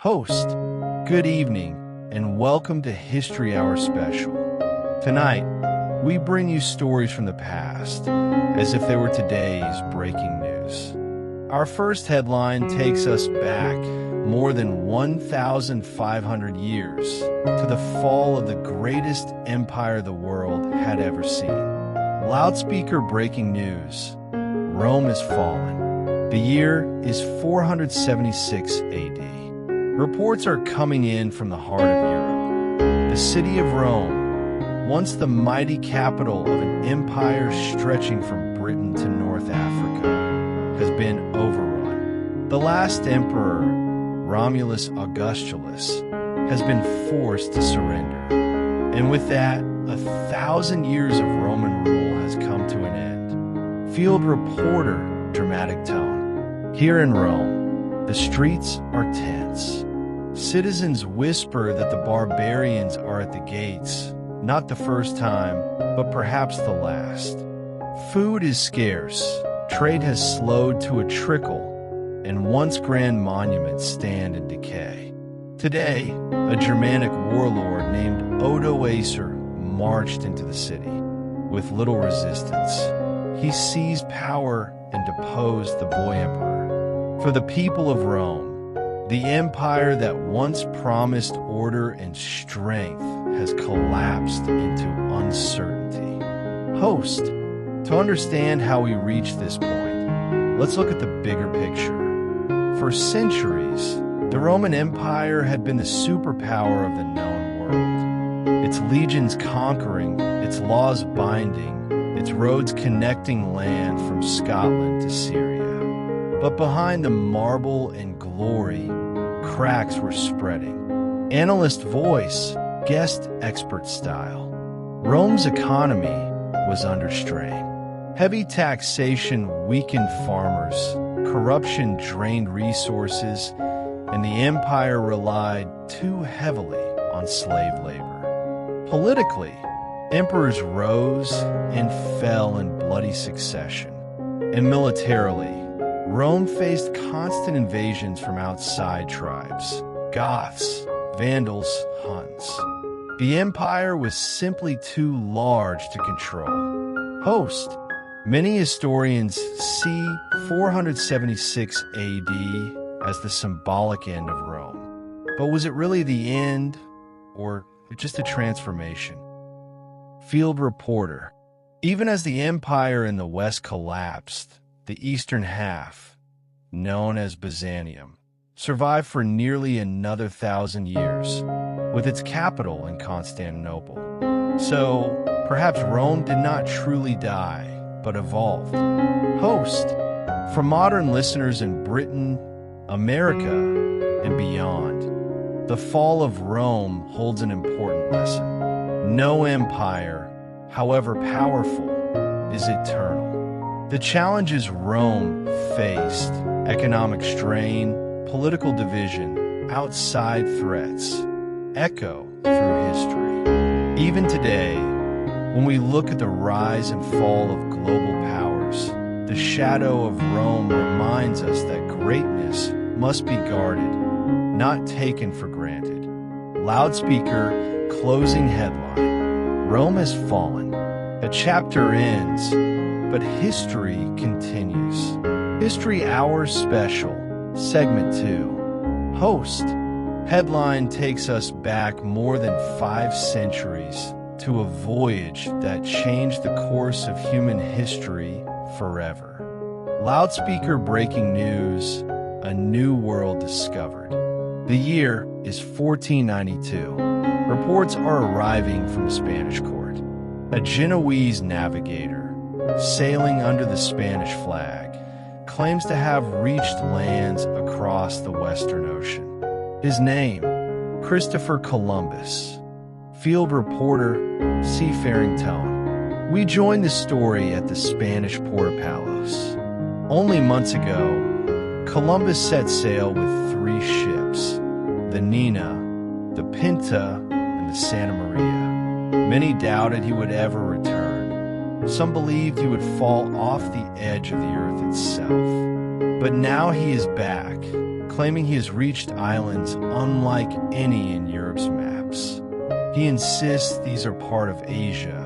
Host, good evening, and welcome to History Hour Special. Tonight, we bring you stories from the past, as if they were today's breaking news. Our first headline takes us back more than 1,500 years to the fall of the greatest empire the world had ever seen. Loudspeaker breaking news: Rome has fallen. The year is 476 AD. Reports are coming in from the heart of Europe. The city of Rome, once the mighty capital of an empire stretching from Britain to North Africa, has been overrun. The last emperor, Romulus Augustulus, has been forced to surrender. And with that, 1,000 years of Roman rule has come to an end. Field reporter, dramatic tone. Here in Rome, the streets are tense. Citizens whisper that the barbarians are at the gates, not the first time, but perhaps the last. Food is scarce, trade has slowed to a trickle, and once grand monuments stand in decay. Today, a Germanic warlord named Odoacer marched into the city. With little resistance, he seized power and deposed the boy emperor. For the people of Rome, the empire that once promised order and strength has collapsed into uncertainty. Host, to understand how we reached this point, let's look at the bigger picture. For centuries, the Roman Empire had been the superpower of the known world. Its legions conquering, its laws binding, its roads connecting land from Scotland to Syria. But behind the marble and glory, cracks were spreading. Analyst voice, guest expert style. Rome's economy was under strain. Heavy taxation weakened farmers, corruption drained resources, and the empire relied too heavily on slave labor. Politically, emperors rose and fell in bloody succession. And militarily, Rome faced constant invasions from outside tribes: Goths, Vandals, Huns. The empire was simply too large to control. Host, many historians see 476 AD as the symbolic end of Rome. But was it really the end, or just a transformation? Field reporter: even as the empire in the west collapsed, the eastern half, known as Byzantium, survived for nearly another 1,000 years, with its capital in Constantinople. So, perhaps Rome did not truly die, but evolved. Host, for modern listeners in Britain, America, and beyond, the fall of Rome holds an important lesson. No empire, however powerful, is eternal. The challenges Rome faced, economic strain, political division, outside threats, echo through history. Even today, when we look at the rise and fall of global powers, the shadow of Rome reminds us that greatness must be guarded, not taken for granted. Loudspeaker closing headline: Rome has fallen. A chapter ends, but history continues. History Hour Special, Segment 2. Host, headline takes us back more than 5 centuries to a voyage that changed the course of human history forever. Loudspeaker breaking news: a new world discovered. The year is 1492. Reports are arriving from a Spanish court. A Genoese navigator, sailing under the Spanish flag, claims to have reached lands across the Western Ocean. His name, Christopher Columbus. Field reporter, seafaring tone. We joined the story at the Spanish port of Palos. Only months ago, Columbus set sail with 3 ships: the Nina, the Pinta, and the Santa Maria. Many doubted he would ever return. Some believed he would fall off the edge of the earth itself. But now he is back, claiming he has reached islands unlike any in Europe's maps. He insists these are part of Asia,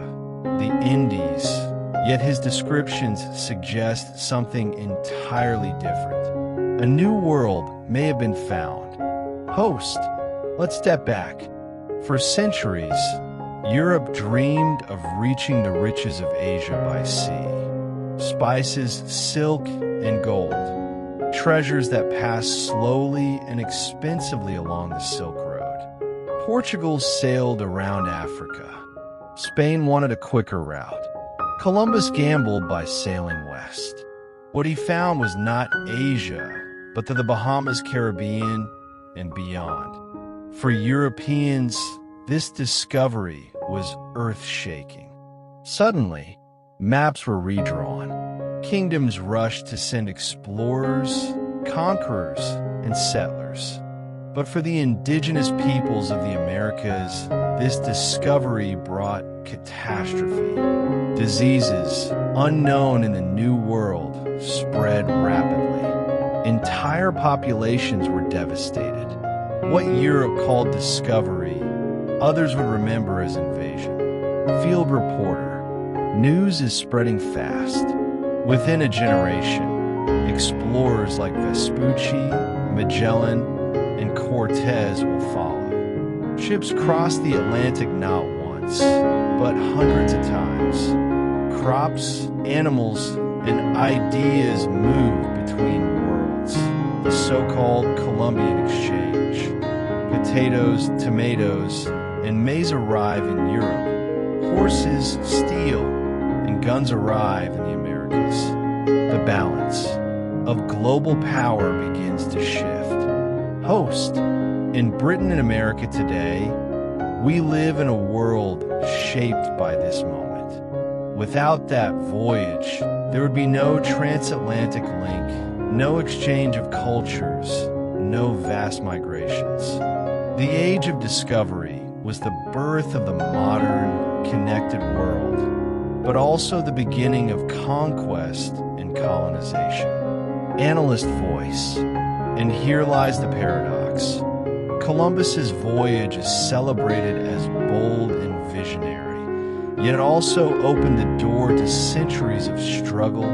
the Indies, yet his descriptions suggest something entirely different. A new world may have been found. Host, let's step back. For centuries, Europe dreamed of reaching the riches of Asia by sea. Spices, silk, and gold. Treasures that pass slowly and expensively along the Silk Road. Portugal sailed around Africa. Spain wanted a quicker route. Columbus gambled by sailing west. What he found was not Asia, but the Bahamas, Caribbean, and beyond. For Europeans, this discovery was earth-shaking. Suddenly, maps were redrawn. Kingdoms rushed to send explorers, conquerors, and settlers. But for the indigenous peoples of the Americas, this discovery brought catastrophe. Diseases, unknown in the New World, spread rapidly. Entire populations were devastated. What Europe called discovery, others would remember as invasion. Field reporter, news is spreading fast. Within a generation, explorers like Vespucci, Magellan, and Cortez will follow. Ships cross the Atlantic not once, but hundreds of times. Crops, animals, and ideas move between worlds. The so-called Columbian Exchange. Potatoes, tomatoes, and maize arrive in Europe. Horses, steel, and guns arrive in the Americas. The balance of global power begins to shift. Host, in Britain and America today, we live in a world shaped by this moment. Without that voyage, there would be no transatlantic link, no exchange of cultures, no vast migrations. The age of discovery was the birth of the modern, connected world, but also the beginning of conquest and colonization. Analyst voice, and here lies the paradox. Columbus's voyage is celebrated as bold and visionary, yet it also opened the door to centuries of struggle,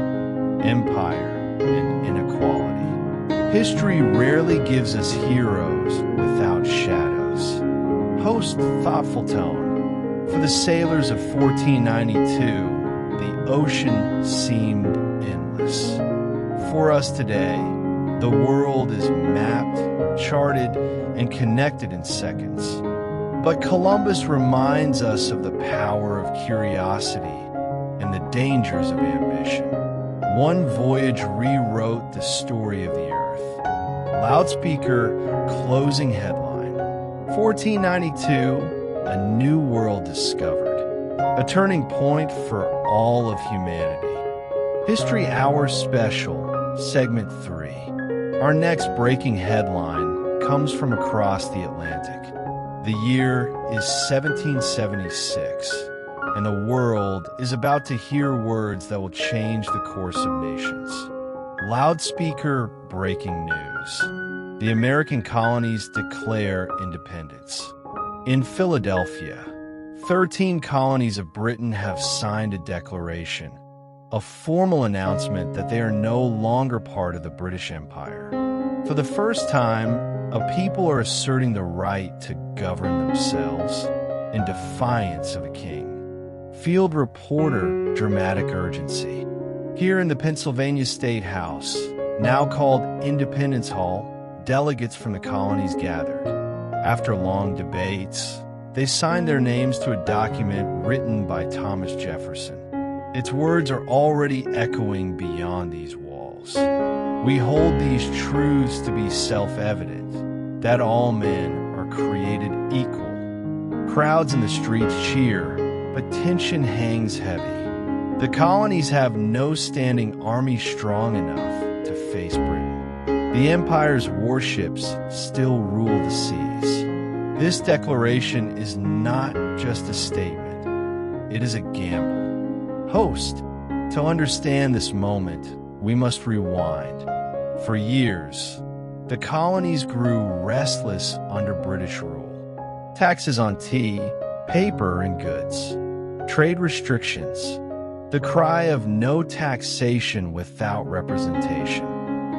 empire, and inequality. History rarely gives us heroes without shadows. Host thoughtful tone. For the sailors of 1492, the ocean seemed endless. For us today, the world is mapped, charted, and connected in seconds. But Columbus reminds us of the power of curiosity and the dangers of ambition. One voyage rewrote the story of the earth. Loudspeaker closing headline. 1492, a new world discovered. A turning point for all of humanity. History Hour Special, Segment 3. Our next breaking headline comes from across the Atlantic. The year is 1776, and the world is about to hear words that will change the course of nations. Loudspeaker breaking news. The American colonies declare independence. In Philadelphia, 13 colonies of Britain have signed a declaration, a formal announcement that they are no longer part of the British Empire. For the first time, a people are asserting the right to govern themselves in defiance of a king. Field reporter, dramatic urgency. Here in the Pennsylvania State House, now called Independence Hall, delegates from the colonies gathered. After long debates, they signed their names to a document written by Thomas Jefferson. Its words are already echoing beyond these walls. We hold these truths to be self-evident, that all men are created equal. Crowds in the streets cheer, but tension hangs heavy. The colonies have no standing army strong enough to face Britain. The empire's warships still rule the seas. This declaration is not just a statement, it is a gamble. Host, to understand this moment, we must rewind. For years, The colonies grew restless under British rule. Taxes on tea, paper, and goods. Trade restrictions. The cry of no taxation without representation.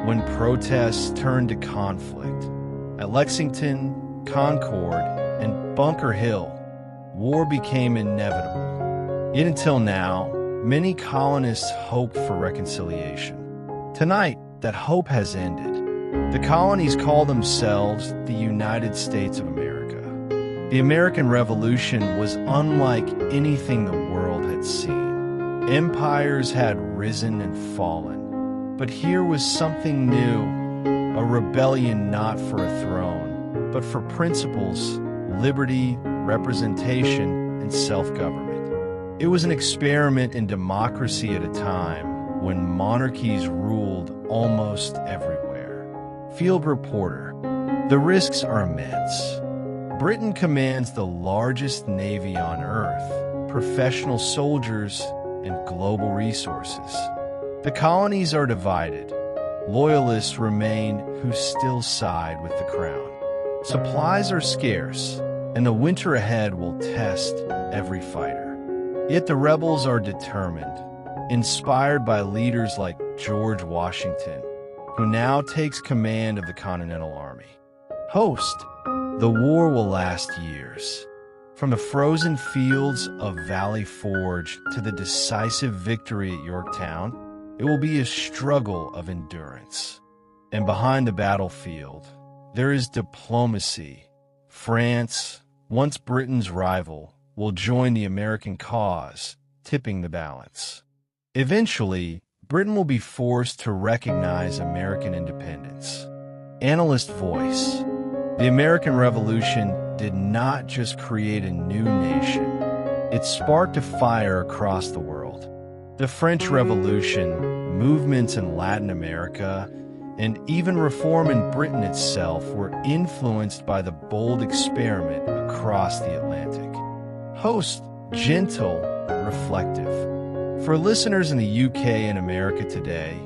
When protests turned to conflict. At Lexington, Concord, and Bunker Hill, war became inevitable. Yet until now, many colonists hoped for reconciliation. Tonight, that hope has ended. The colonies call themselves the United States of America. The American Revolution was unlike anything the world had seen. Empires had risen and fallen, but here was something new, a rebellion not for a throne, but for principles, liberty, representation, and self-government. It was an experiment in democracy at a time when monarchies ruled almost everywhere. Field reporter. The risks are immense. Britain commands the largest navy on Earth, professional soldiers, and global resources. The colonies are divided. Loyalists remain who still side with the crown. Supplies are scarce, and the winter ahead will test every fighter. Yet the rebels are determined, inspired by leaders like George Washington, who now takes command of the Continental Army. Host. The war will last years. From the frozen fields of Valley Forge to the decisive victory at Yorktown, it will be a struggle of endurance. And behind the battlefield, there is diplomacy. France, once Britain's rival, will join the American cause, tipping the balance. Eventually, Britain will be forced to recognize American independence. Analyst voice. The American Revolution did not just create a new nation. It sparked a fire across the world. The French Revolution, movements in Latin America, and even reform in Britain itself were influenced by the bold experiment across the Atlantic. Host, gentle, reflective. For listeners in the UK and America today,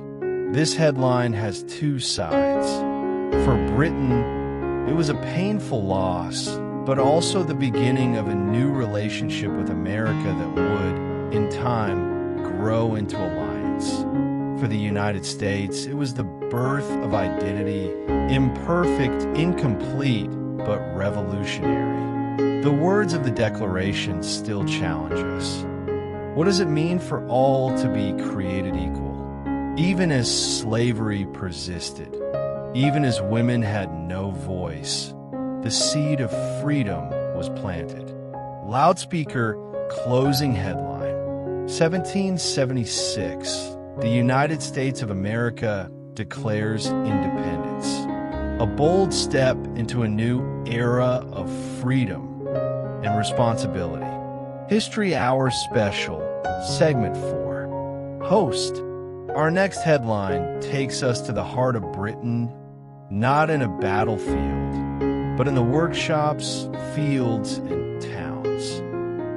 this headline has two sides. For Britain, it was a painful loss, but also the beginning of a new relationship with America that would, in time, grow into alliance. For the United States, it was the birth of identity, imperfect, incomplete, but revolutionary. The words of the Declaration still challenge us. What does it mean for all to be created equal? Even as slavery persisted, even as women had no voice, the seed of freedom was planted. Loudspeaker closing headline. 1776, the United States of America declares independence. A bold step into a new era of freedom and responsibility. History Hour Special, Segment 4. Host. Our next headline takes us to the heart of Britain, not in a battlefield, but in the workshops, fields, and towns.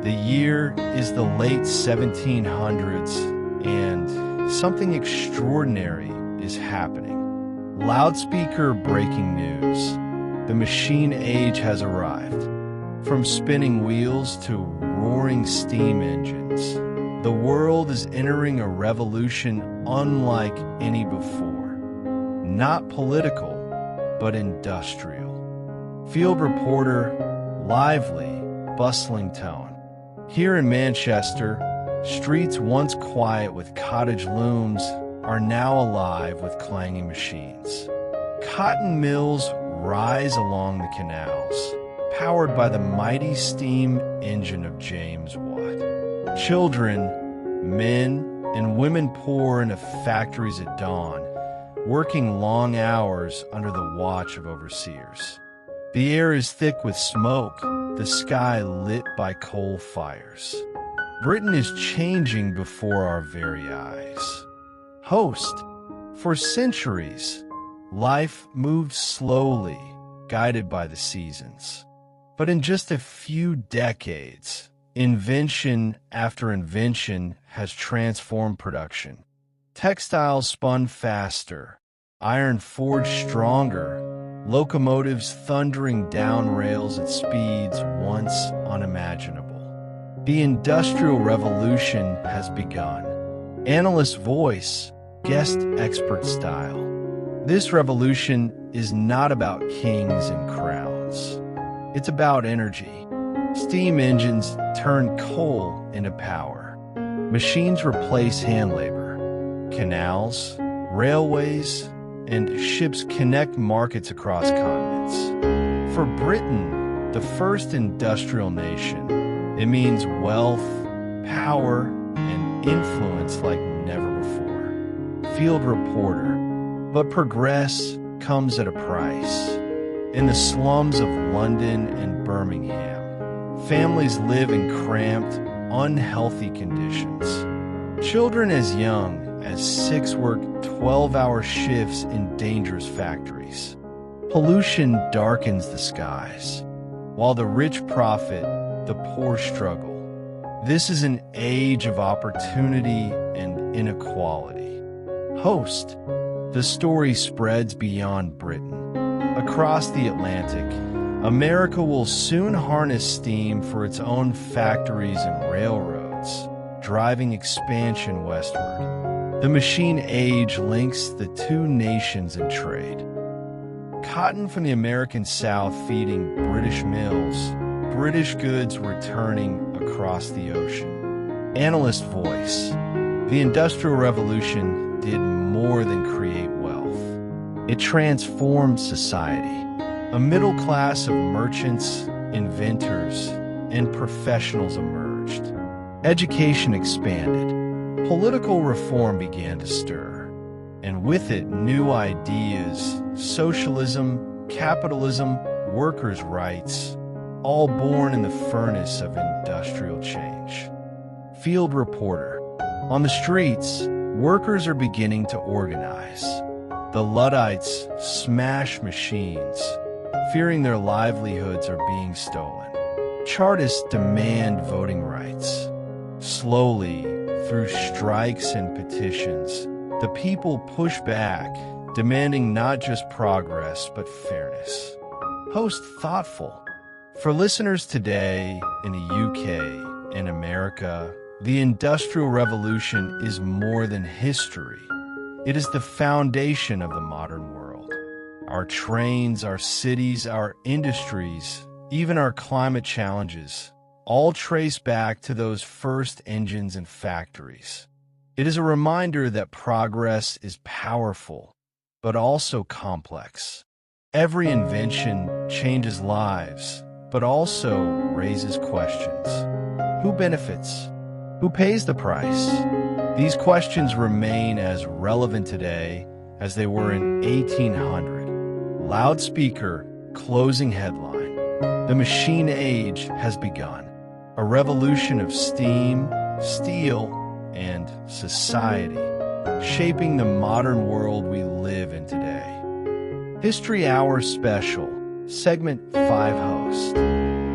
The year is the late 1700s, and something extraordinary is happening. Loudspeaker breaking news. The machine age has arrived. From spinning wheels to roaring steam engines, the world is entering a revolution unlike any before. Not political, but industrial. Field reporter, lively, bustling tone. Here in Manchester, streets once quiet with cottage looms are now alive with clanging machines. Cotton mills rise along the canals, powered by the mighty steam engine of James Watt. Children, men, and women pour into factories at dawn, working long hours under the watch of overseers. The air is thick with smoke, the sky lit by coal fires. Britain is changing before our very eyes. Host. For centuries, life moved slowly, guided by the seasons. But in just a few decades, invention after invention has transformed production. Textiles spun faster, iron forged stronger, locomotives thundering down rails at speeds once unimaginable. The Industrial Revolution has begun. Analyst voice, guest expert style. This revolution is not about kings and crowns. It's about energy. Steam engines turn coal into power. Machines replace hand labor. Canals, railways, and ships connect markets across continents. For Britain, the first industrial nation, it means wealth, power, and influence like never before. Field reporter. But progress comes at a price. In the slums of London and Birmingham, families live in cramped, unhealthy conditions. Children as young as 6 work 12-hour shifts in dangerous factories. Pollution darkens the skies. While the rich profit, the poor struggle. This is an age of opportunity and inequality. Host. The story spreads beyond Britain. Across the Atlantic, America will soon harness steam for its own factories and railroads, driving expansion westward. The machine age links the two nations in trade. Cotton from the American South feeding British mills, British goods returning across the ocean. Analyst voice. The Industrial Revolution did more than create wealth. It transformed society. A middle class of merchants, inventors, and professionals emerged. Education expanded. Political reform began to stir. And with it, new ideas, socialism, capitalism, workers' rights, all born in the furnace of industrial change. Field reporter. On the streets, workers are beginning to organize. The Luddites smash machines, fearing their livelihoods are being stolen. Chartists demand voting rights. Slowly, through strikes and petitions, the people push back, demanding not just progress, but fairness. Host thoughtful. For listeners today in the UK and America, the Industrial Revolution is more than history. It is the foundation of the modern world. Our trains, our cities, our industries, even our climate challenges, all trace back to those first engines and factories. It is a reminder that progress is powerful, but also complex. Every invention changes lives, but also raises questions. Who benefits? Who pays the price? These questions remain as relevant today as they were in 1800. Loudspeaker, closing headline. The machine age has begun. A revolution of steam, steel, and society, shaping the modern world we live in today. History Hour Special, Segment 5 host.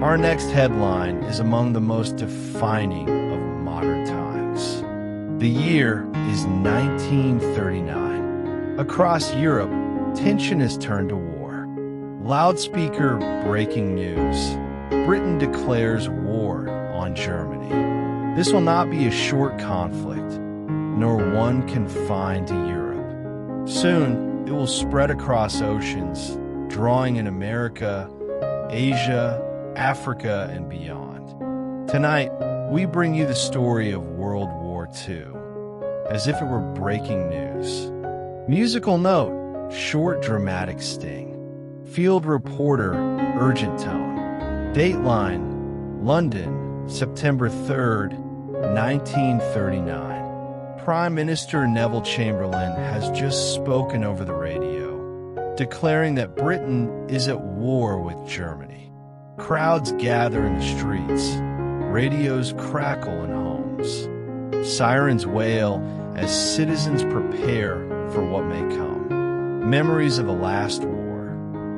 Our next headline is among the most defining of modern times. The year is 1939. Across Europe, tension has turned to war. Loudspeaker breaking news. Britain declares war on Germany. This will not be a short conflict, nor one confined to Europe. Soon, it will spread across oceans, drawing in America, Asia, Africa, and beyond. Tonight, we bring you the story of World War II, as if it were breaking news. Musical note, short dramatic sting. Field reporter, urgent tone. Dateline, London, September 3rd, 1939. Prime Minister Neville Chamberlain has just spoken over the radio, declaring that Britain is at war with Germany. Crowds gather in the streets. Radios crackle in homes. Sirens wail as citizens prepare for what may come. Memories of the last war,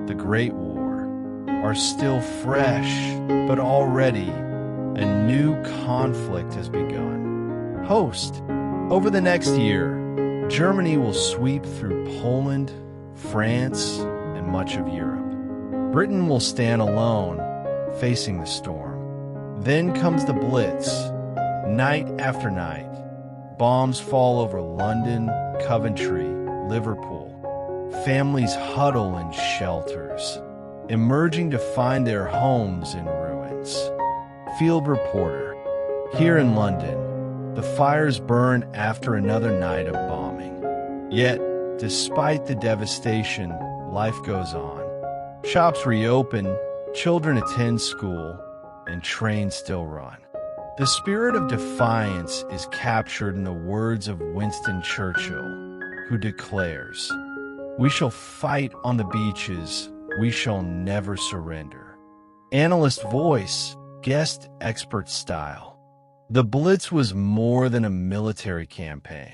the Great War, are still fresh, but already a new conflict has begun. Host. Over the next year, Germany will sweep through Poland, France, and much of Europe. Britain will stand alone, facing the storm. Then comes the Blitz. Night after night, bombs fall over London, Coventry, Liverpool. Families huddle in shelters, emerging to find their homes in ruins. Field reporter. Here in London, the fires burn after another night of bombing. Yet, despite the devastation, life goes on. Shops reopen, children attend school, and trains still run. The spirit of defiance is captured in the words of Winston Churchill, who declares, "We shall fight on the beaches, we shall never surrender." Analyst voice, guest expert style. The Blitz was more than a military campaign.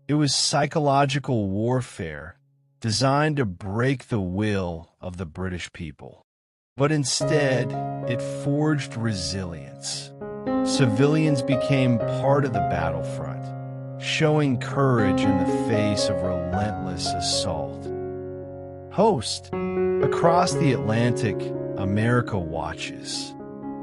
It was psychological warfare designed to break the will of the British people. But instead, it forged resilience. Civilians became part of the battlefront, showing courage in the face of relentless assault. Host. Across the Atlantic, America watches.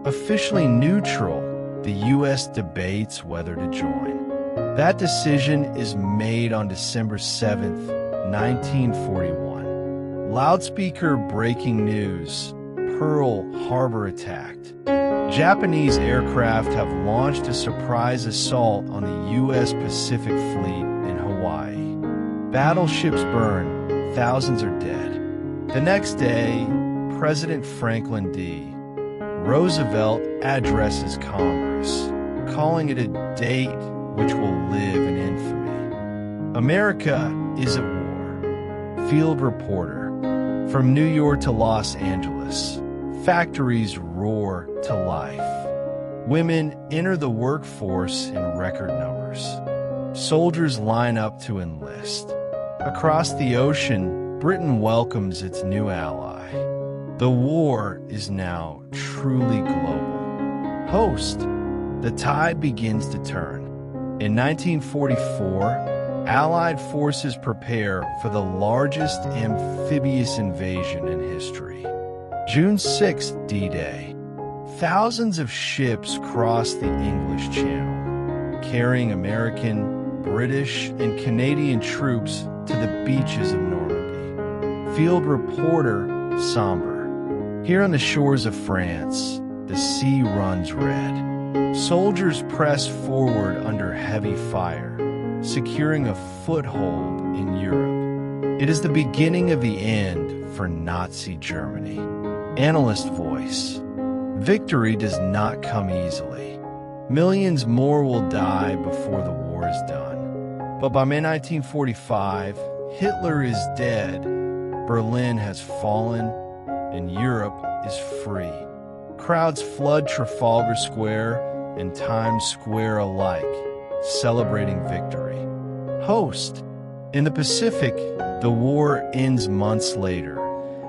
Officially neutral, the U.S. debates whether to join. That decision is made on December 7th, 1941. Loudspeaker breaking news: Pearl Harbor attacked. Japanese aircraft have launched a surprise assault on the U.S. Pacific Fleet in Hawaii. Battleships burn, thousands are dead. The next day, President Franklin D. Roosevelt addresses Congress, calling it a date which will live in infamy. America is at war. Field reporter. From New York to Los Angeles, factories roar to life. Women enter the workforce in record numbers. Soldiers line up to enlist. Across the ocean, Britain welcomes its new ally. The war is now truly global. Host. The tide begins to turn. In 1944, Allied forces prepare for the largest amphibious invasion in history. June 6th, D-Day. Thousands of ships cross the English Channel, carrying American, British, and Canadian troops to the beaches of Normandy. Field reporter, somber. Here on the shores of France, the sea runs red. Soldiers press forward under heavy fire, securing a foothold in Europe. It is the beginning of the end for Nazi Germany. Analyst voice. Victory does not come easily. Millions more will die before the war is done. But by May 1945, Hitler is dead, Berlin has fallen, and Europe is free. Crowds flood Trafalgar Square and Times Square alike, celebrating victory. Host. In the Pacific, the war ends months later,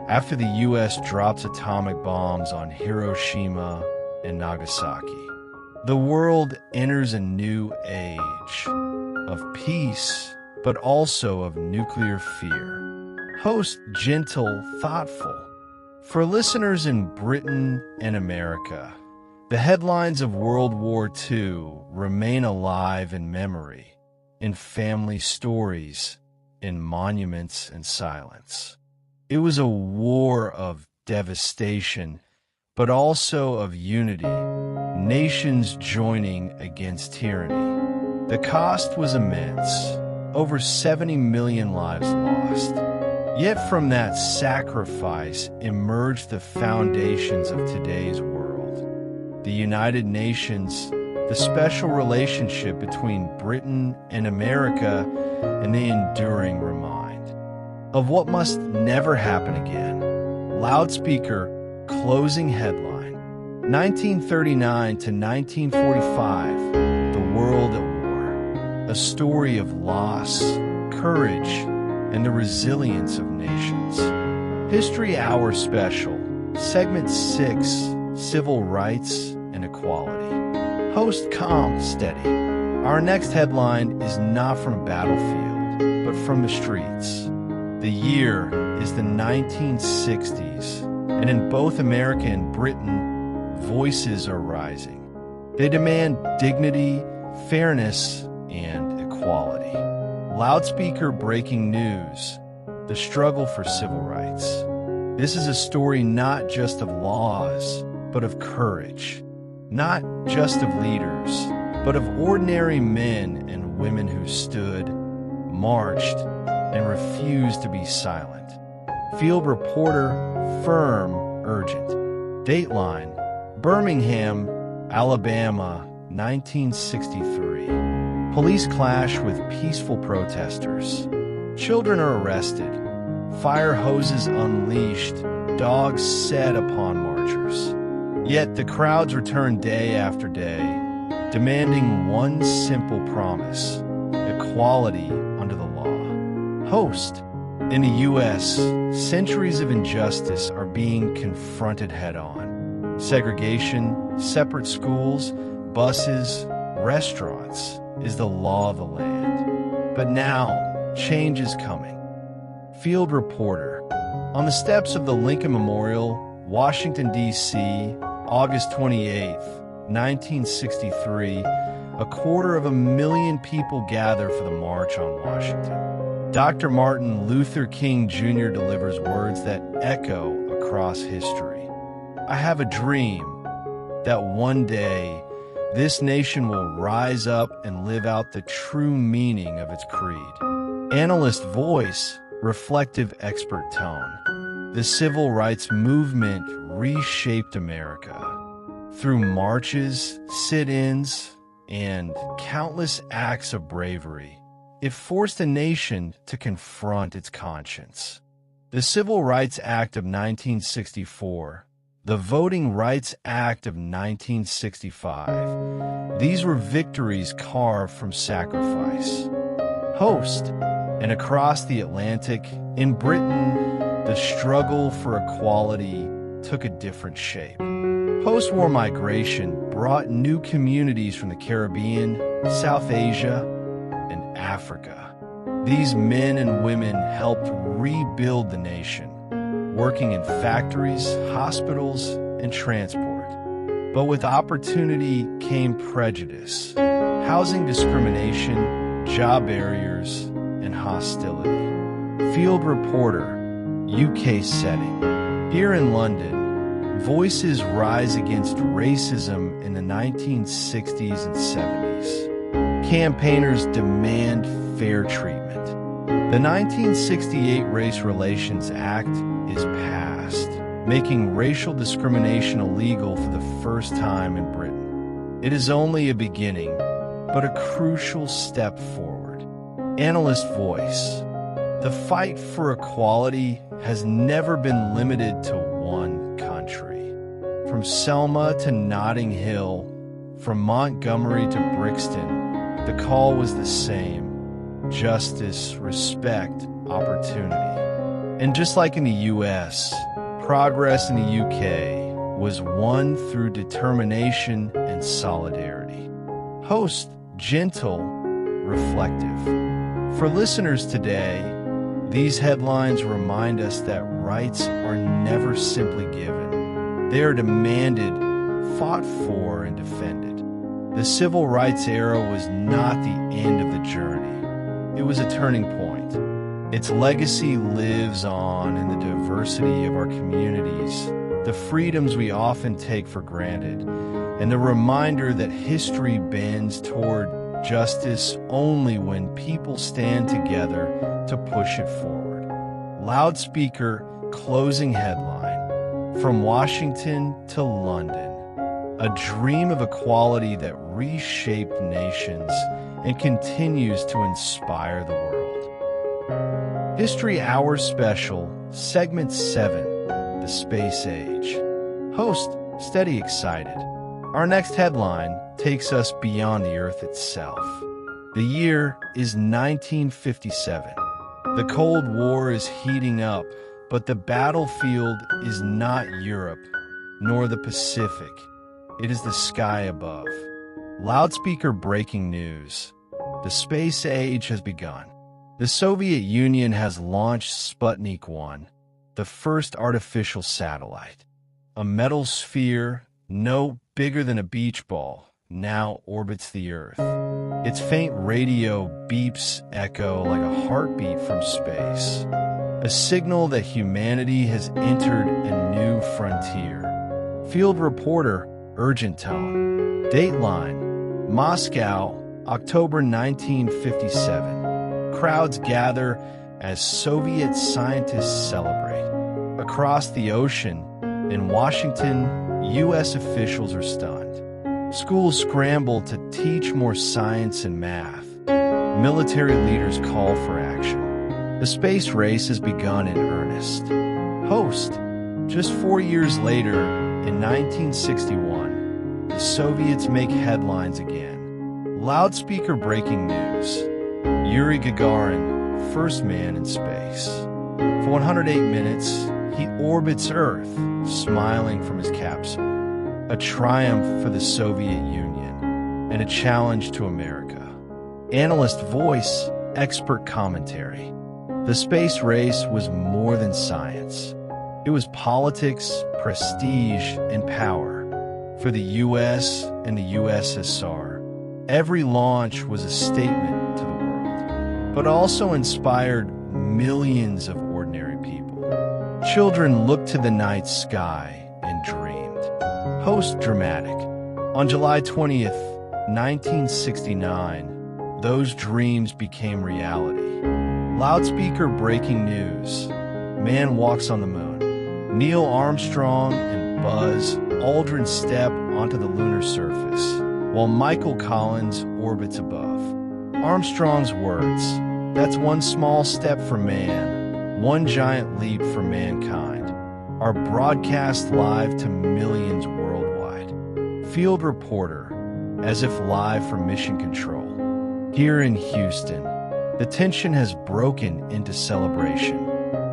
after the U.S. drops atomic bombs on Hiroshima and Nagasaki. The world enters a new age of peace, but also of nuclear fear. Host. Gentle, thoughtful. For listeners in Britain and America, the headlines of World War II remain alive in memory, in family stories, in monuments and silence. It was a war of devastation, but also of unity, nations joining against tyranny. The cost was immense, over 70 million lives lost. Yet from that sacrifice emerged the foundations of today's world. The United Nations, the special relationship between Britain and America, and the enduring remind of what must never happen again. Loudspeaker, closing headline. 1939 to 1945, the world at war. A story of loss, courage, and the resilience of nations. History Hour Special, Segment 6, Civil Rights and Equality. Host calm, steady. Our next headline is not from a battlefield. but from the streets. The year is the 1960s, and in both America and Britain, voices are rising. They demand dignity, fairness, and equality. Loudspeaker breaking news: the struggle for civil rights. This is a story not just of laws, but of courage. Not just of leaders, but of ordinary men and women who stood, marched, and refused to be silent. Field reporter, firm, urgent. Dateline: Birmingham, Alabama, 1963. Police clash with peaceful protesters. Children are arrested. Fire hoses unleashed. Dogs set upon marchers. Yet the crowds return day after day, demanding one simple promise: equality under the law. Host: in the U.S., centuries of injustice are being confronted head-on. Segregation, separate schools, buses, restaurants is the law of the land. But now, change is coming. Field reporter: on the steps of the Lincoln Memorial, Washington, D.C., August 28, 1963, 250,000 people gather for the March on Washington. Dr. Martin Luther King Jr. delivers words that echo across history. I have a dream that one day this nation will rise up and live out the true meaning of its creed. Analyst voice, reflective expert tone. The civil rights movement reshaped America. Through marches, sit-ins, and countless acts of bravery, it forced a nation to confront its conscience. The Civil Rights Act of 1964, the Voting Rights Act of 1965, these were victories carved from sacrifice. Host: and across the Atlantic, in Britain, the struggle for equality took a different shape. Post-war migration brought new communities from the Caribbean, South Asia, and Africa. These men and women helped rebuild the nation, working in factories, hospitals, and transport. But with opportunity came prejudice, housing discrimination, job barriers, and hostility. Field reporter, UK setting. Here in London, voices rise against racism in the 1960s and 70s. Campaigners demand fair treatment. The 1968 Race Relations Act is passed, making racial discrimination illegal for the first time in Britain. It is only a beginning, but a crucial step forward. Analyst voice: the fight for equality has never been limited to one country. From Selma to Notting Hill, from Montgomery to Brixton, the call was the same: justice, respect, opportunity. And just like in the U.S., progress in the UK was won through determination and solidarity. Host: gentle, reflective. For listeners today, these headlines remind us that rights are never simply given. They are demanded, fought for, and defended. The civil rights era was not the end of the journey. It was a turning point. Its legacy lives on in the diversity of our communities, the freedoms we often take for granted, and the reminder that history bends toward justice only when people stand together to push it forward. Loudspeaker closing headline: from Washington to London, a dream of equality that reshaped nations and continues to inspire the world. History Hour Special, Segment 7, The Space Age. Host: steady excited. Our next headline takes us beyond the Earth itself. The year is 1957. The Cold War is heating up, but the battlefield is not Europe, nor the Pacific. It is the sky above. Loudspeaker breaking news: the space age has begun. The Soviet Union has launched Sputnik 1, the first artificial satellite. A metal sphere, no bigger than a beach ball, now orbits the Earth. Its faint radio beeps echo like a heartbeat from space, a signal that humanity has entered a new frontier. Field reporter, urgent tone. Dateline, Moscow, October 1957. Crowds gather as Soviet scientists celebrate. Across the ocean, in Washington, U.S. officials are stunned. Schools scramble to teach more science and math. Military leaders call for action. The space race has begun in earnest. Host, just 4 years later, in 1961, the Soviets make headlines again. Loudspeaker breaking news. Yuri Gagarin, first man in space. For 108 minutes, he orbits Earth, smiling from his capsule. A triumph for the Soviet Union, and a challenge to America. Analyst voice, expert commentary. The space race was more than science. It was politics, prestige, and power. For the U.S. and the USSR, every launch was a statement to the world, but also inspired millions of ordinary people. Children looked to the night sky and dreamed. Host dramatic. On July 20th, 1969, those dreams became reality. Loudspeaker breaking news. Man walks on the moon. Neil Armstrong and Buzz Aldrin step onto the lunar surface, while Michael Collins orbits above. Armstrong's words, "That's one small step for man, one giant leap for mankind," are broadcast live to millions worldwide. Field reporter, as if live from Mission Control. Here in Houston, the tension has broken into celebration.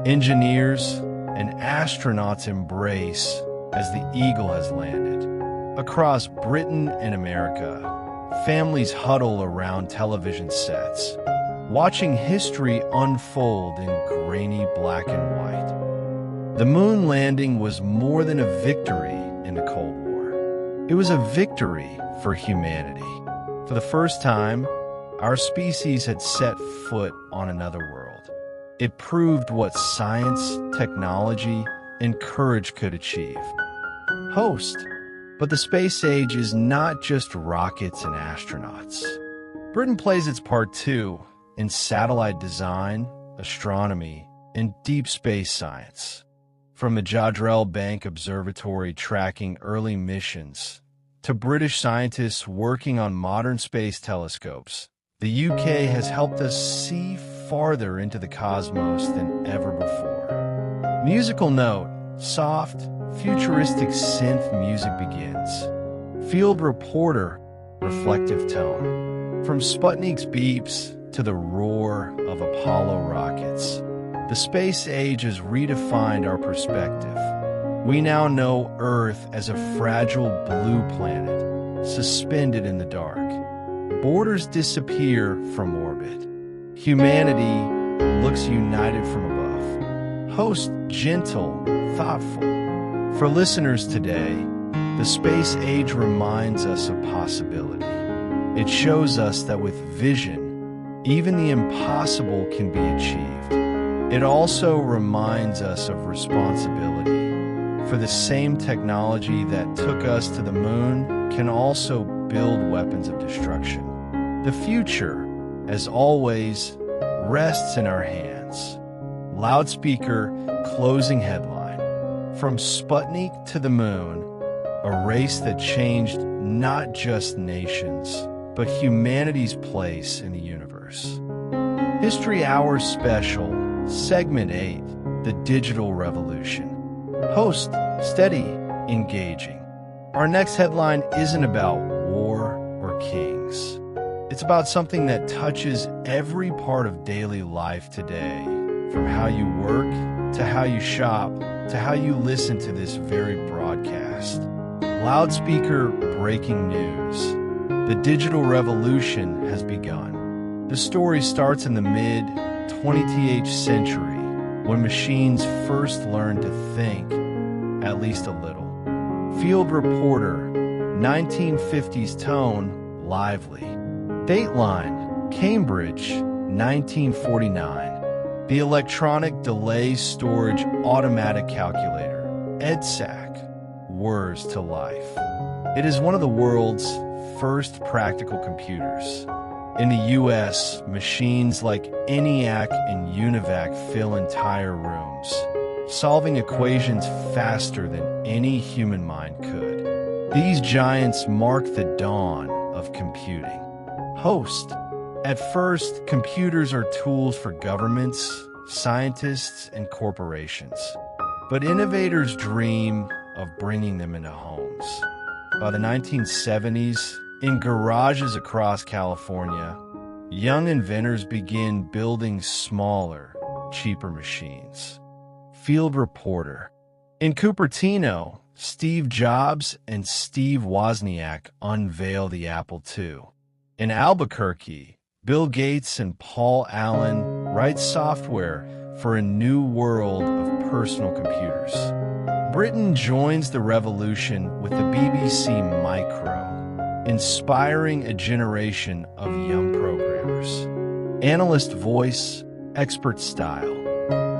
Engineers and astronauts embrace as the Eagle has landed. Across Britain and America, families huddle around television sets, watching history unfold in grainy black and white. The moon landing was more than a victory in the Cold War. It was a victory for humanity. For the first time, our species had set foot on another world. It proved what science, technology, and courage could achieve. Host, but the space age is not just rockets and astronauts. Britain plays its part too in satellite design, astronomy, and deep space science. From the Jodrell Bank Observatory tracking early missions to British scientists working on modern space telescopes, the UK has helped us see farther into the cosmos than ever before. Musical note, soft, futuristic synth music begins. Field reporter, reflective tone. From Sputnik's beeps to the roar of Apollo rockets, the space age has redefined our perspective. We now know Earth as a fragile blue planet, suspended in the dark. Borders disappear from orbit. Humanity looks united from above. Host gentle, thoughtful. For listeners today, the space age reminds us of possibility. It shows us that with vision, even the impossible can be achieved. It also reminds us of responsibility. For the same technology that took us to the moon can also build weapons of destruction. The future, as always, rests in our hands. Loudspeaker closing headline. From Sputnik to the moon, a race that changed not just nations, but humanity's place in the universe. History Hour Special, Segment 8, The Digital Revolution. Host, steady, engaging. Our next headline isn't about war or kings. It's about something that touches every part of daily life today, from how you work, to how you shop, to how you listen to this very broadcast. Loudspeaker breaking news. The digital revolution has begun. The story starts in the mid 20th century, when machines first learned to think, at least a little. Field reporter, 1950s tone, lively. Dateline, Cambridge, 1949. The electronic delay storage automatic calculator, EDSAC, whirs to life. It is one of the world's first practical computers. In the US, machines like ENIAC and UNIVAC fill entire rooms, solving equations faster than any human mind could. These giants mark the dawn of computing. Host. At first, computers are tools for governments, scientists, and corporations. But innovators dream of bringing them into homes. By the 1970s, in garages across California, young inventors begin building smaller, cheaper machines. Field reporter. In Cupertino, Steve Jobs and Steve Wozniak unveil the Apple II. In Albuquerque, Bill Gates and Paul Allen write software for a new world of personal computers. Britain joins the revolution with the BBC Micro, inspiring a generation of young programmers. Analyst voice, expert style.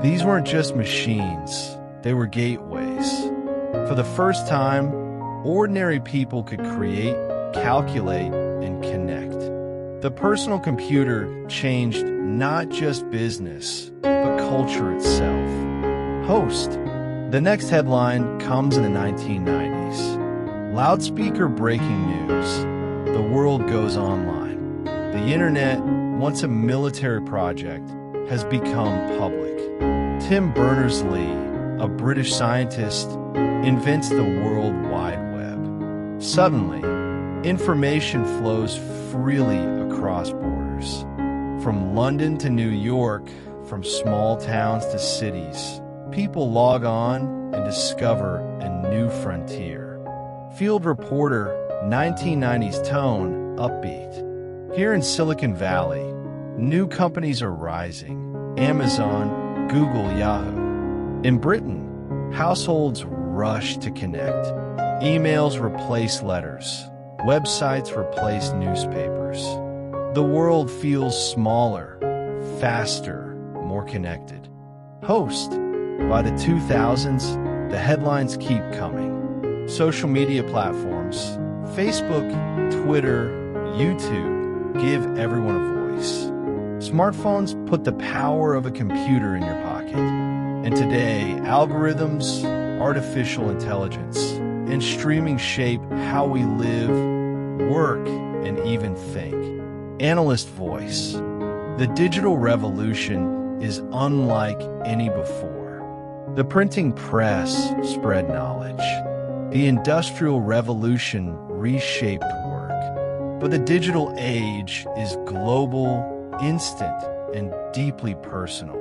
These weren't just machines, they were gateways. For the first time, ordinary people could create, calculate, and connect. The personal computer changed not just business, but culture itself. Host. The next headline comes in the 1990s. Loudspeaker breaking news. The world goes online. The internet, once a military project, has become public. Tim Berners-Lee, a British scientist, invents the World Wide Web. Suddenly, information flows freely across borders. From London to New York, from small towns to cities, people log on and discover a new frontier. Field reporter, 1990s tone, upbeat. Here in Silicon Valley, new companies are rising. Amazon, Google, Yahoo. In Britain, households rush to connect. Emails replace letters. Websites replace newspapers. The world feels smaller, faster, more connected. Host. By the 2000s, the headlines keep coming. Social media platforms, Facebook, Twitter, YouTube, give everyone a voice. Smartphones put the power of a computer in your pocket. And today, algorithms, artificial intelligence, and streaming shape how we live, work, and even think. Analyst voice. The digital revolution is unlike any before. The printing press spread knowledge. The Industrial Revolution reshaped work. But the digital age is global, instant, and deeply personal.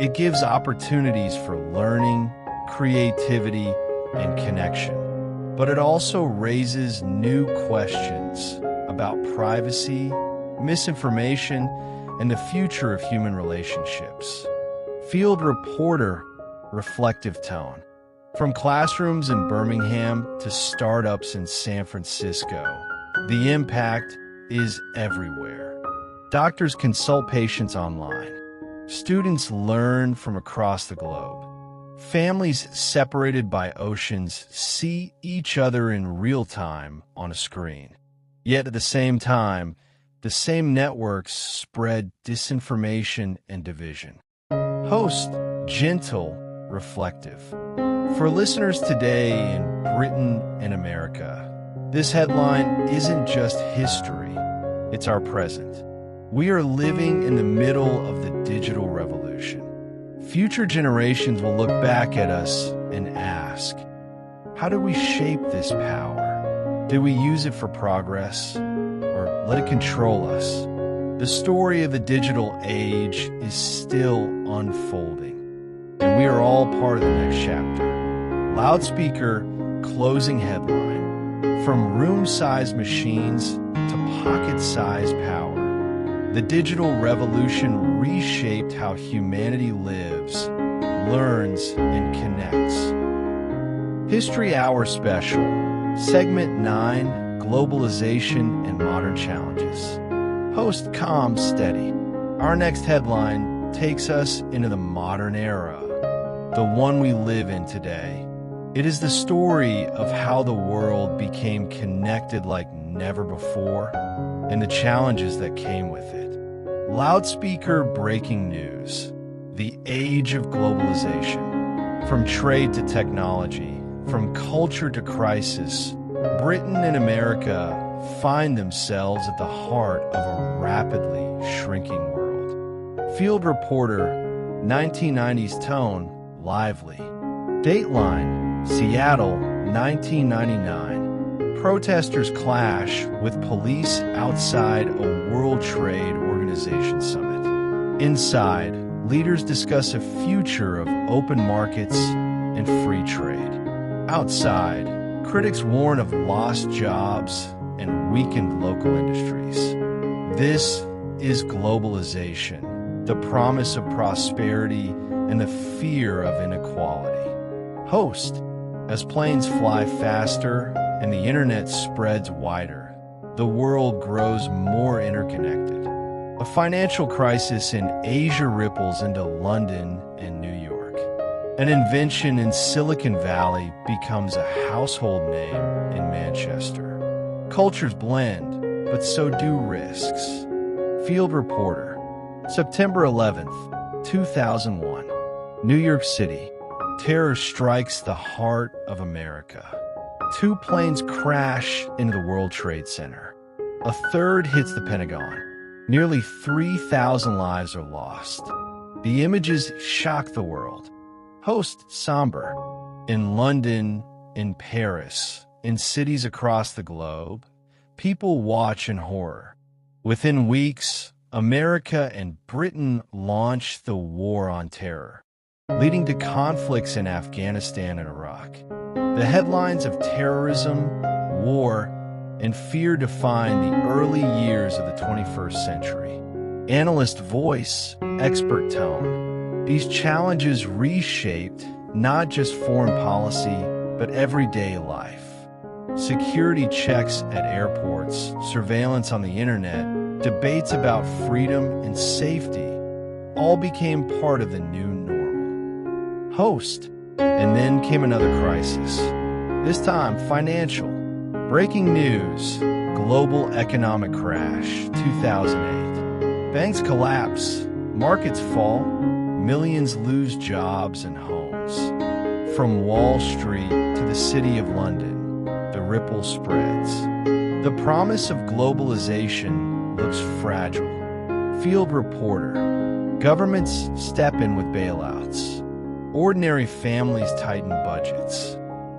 It gives opportunities for learning, creativity, and connection. But it also raises new questions about privacy, misinformation, and the future of human relationships. Field reporter, reflective tone. From classrooms in Birmingham to startups in San Francisco, the impact is everywhere. Doctors consult patients online. Students learn from across the globe. Families separated by oceans see each other in real time on a screen. Yet at the same time, the same networks spread disinformation and division. Host, gentle, reflective. For listeners today in Britain and America, this headline isn't just history, it's our present. We are living in the middle of the digital revolution. Future generations will look back at us and ask, how did we shape this power? Did we use it for progress, or let it control us? The story of the digital age is still unfolding, and we are all part of the next chapter. Loudspeaker closing headline. From room-sized machines to pocket-sized power, The digital revolution reshaped how humanity lives, learns, and connects. History Hour Special, Segment 9, Globalization and Modern Challenges. Host Calm Steady. Our next headline takes us into the modern era, the one we live in today. It is the story of how the world became connected like never before, and the challenges that came with it. Loudspeaker breaking news. The age of globalization. From trade to technology, from culture to crisis, Britain and America find themselves at the heart of a rapidly shrinking world. Field reporter, 1990s tone, lively. Dateline, Seattle, 1999. Protesters clash with police outside a World Trade Organization summit. Inside, leaders discuss a future of open markets and free trade. Outside, critics warn of lost jobs and weakened local industries. This is globalization, the promise of prosperity and the fear of inequality. Host, as planes fly faster and the internet spreads wider, the world grows more interconnected. A financial crisis in Asia ripples into London and New York. An invention in Silicon Valley becomes a household name in Manchester. Cultures blend, but so do risks. Field reporter, September 11th, 2001. New York City. Terror strikes the heart of America. 2 planes crash into the World Trade Center. A third hits the Pentagon. Nearly 3,000 lives are lost. The images shock the world. Host somber. In London, in Paris, in cities across the globe, people watch in horror. Within weeks, America and Britain launched the War on Terror, leading to conflicts in Afghanistan and Iraq. The headlines of terrorism, war, and fear define the early years of the 21st century. Analyst voice, expert tone. These challenges reshaped not just foreign policy, but everyday life. Security checks at airports, surveillance on the internet, debates about freedom and safety all became part of the new normal. Host. And then came another crisis. This time, financial. Breaking news, global economic crash, 2008. Banks collapse, markets fall, millions lose jobs and homes. From Wall Street to the City of London, the ripple spreads. The promise of globalization looks fragile. Field reporter, governments step in with bailouts. Ordinary families tighten budgets.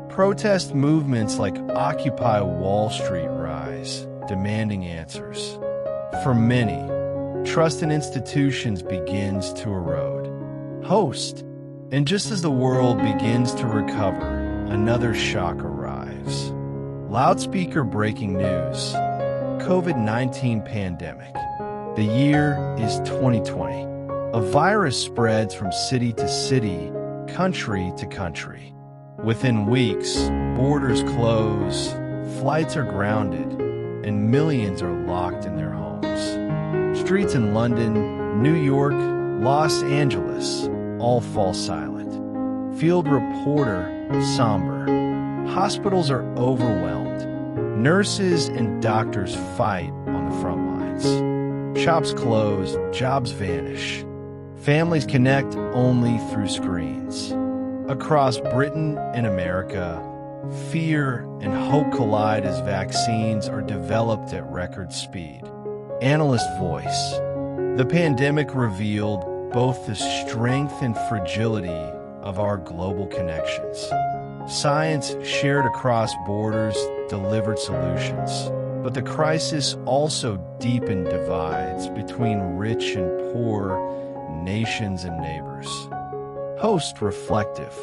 Protest movements like Occupy Wall Street rise, demanding answers. For many, trust in institutions begins to erode. Host, and just as the world begins to recover, another shock arrives. Loudspeaker breaking news. COVID-19 pandemic. The year is 2020. A virus spreads from city to city, country to country. Within weeks, borders close, flights are grounded, and millions are locked in their homes. Streets in London, New York, Los Angeles all fall silent. Field reporter, somber. Hospitals are overwhelmed. Nurses and doctors fight on the front lines. Shops close, jobs vanish. Families connect only through screens. Across Britain and America, fear and hope collide as vaccines are developed at record speed. Analyst voice. The pandemic revealed both the strength and fragility of our global connections. Science shared across borders delivered solutions, but the crisis also deepened divides between rich and poor, nations and neighbors. Host reflective.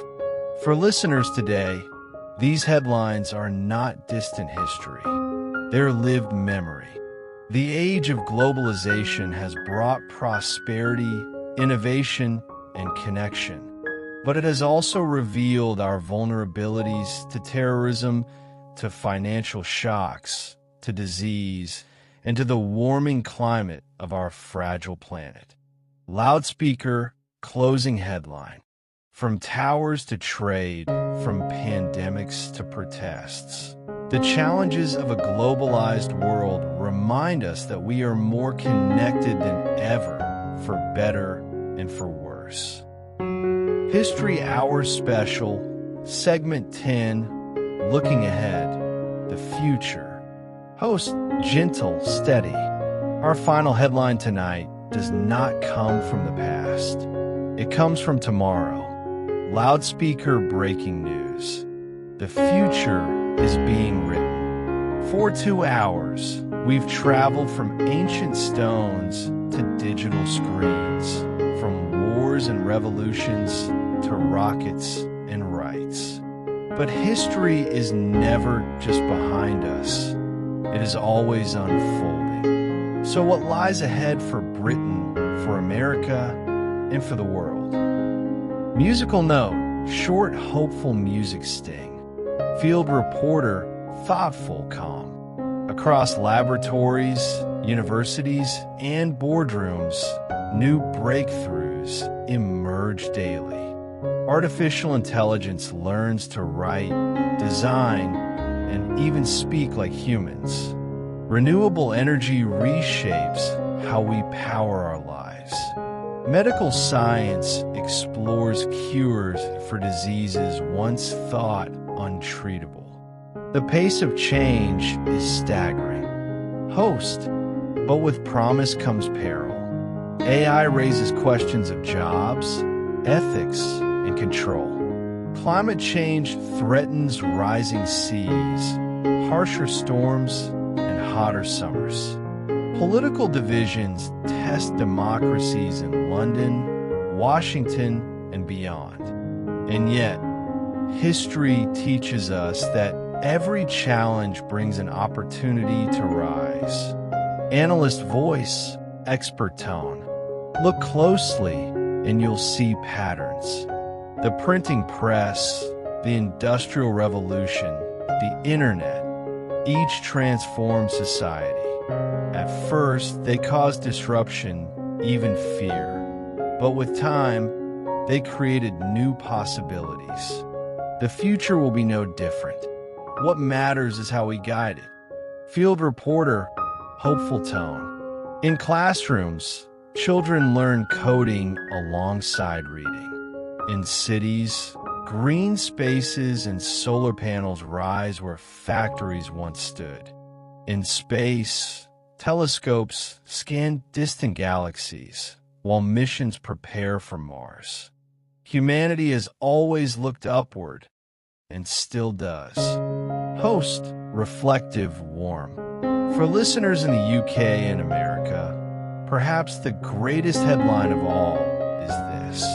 For listeners today, these headlines are not distant history. They're lived memory. The age of globalization has brought prosperity, innovation, and connection, but it has also revealed our vulnerabilities to terrorism, to financial shocks, to disease, and to the warming climate of our fragile planet. Loudspeaker closing headline. From towers to trade, from pandemics to protests, the challenges of a globalized world remind us that we are more connected than ever, for better and for worse. History Hour Special, Segment 10, Looking Ahead, the Future. Host, Gentle, Steady. Our final headline tonight does not come from the past. It comes from tomorrow. Loudspeaker breaking news. The future is being written. For 2 hours, we've traveled from ancient stones to digital screens, from wars and revolutions to rockets and rights. But history is never just behind us. It is always unfolding. So what lies ahead for Britain, for America, and for the world? Musical note, short, hopeful music sting. Field reporter, thoughtful, calm. Across laboratories, universities, and boardrooms, new breakthroughs emerge daily. Artificial intelligence learns to write, design, and even speak like humans. Renewable energy reshapes how we power our lives. Medical science explores cures for diseases once thought untreatable. The pace of change is staggering. Host, but with promise comes peril. AI raises questions of jobs, ethics, and control. Climate change threatens rising seas, harsher storms, and hotter summers. Political divisions test democracies in London, Washington, and beyond. And yet, history teaches us that every challenge brings an opportunity to rise. Analyst voice, expert tone. Look closely and you'll see patterns. The printing press, the Industrial Revolution, the Internet, each transformed society. At first, they caused disruption, even fear. But with time, they created new possibilities. The future will be no different. What matters is how we guide it. Field reporter, hopeful tone. In classrooms, children learn coding alongside reading. In cities, green spaces and solar panels rise where factories once stood. In space, telescopes scan distant galaxies, while missions prepare for Mars. Humanity has always looked upward, and still does. Host, reflective, warm. For listeners in the UK and America, perhaps the greatest headline of all is this.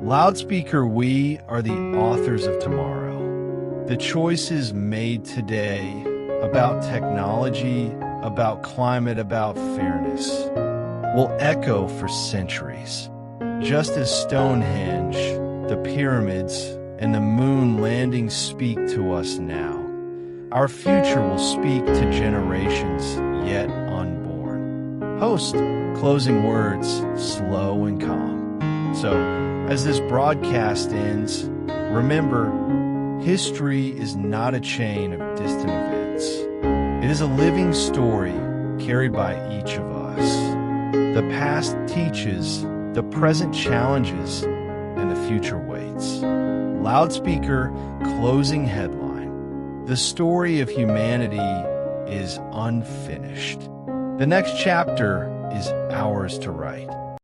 Loudspeaker, we are the authors of tomorrow. The choices made today about technology, about climate, about fairness, will echo for centuries. Just as Stonehenge, the pyramids, and the moon landing speak to us now, our future will speak to generations yet unborn. Host, closing words, slow and calm. So, as this broadcast ends, remember, history is not a chain of distant events. It is a living story carried by each of us. The past teaches, the present challenges, and the future waits. Loudspeaker closing headline. The story of humanity is unfinished. The next chapter is ours to write.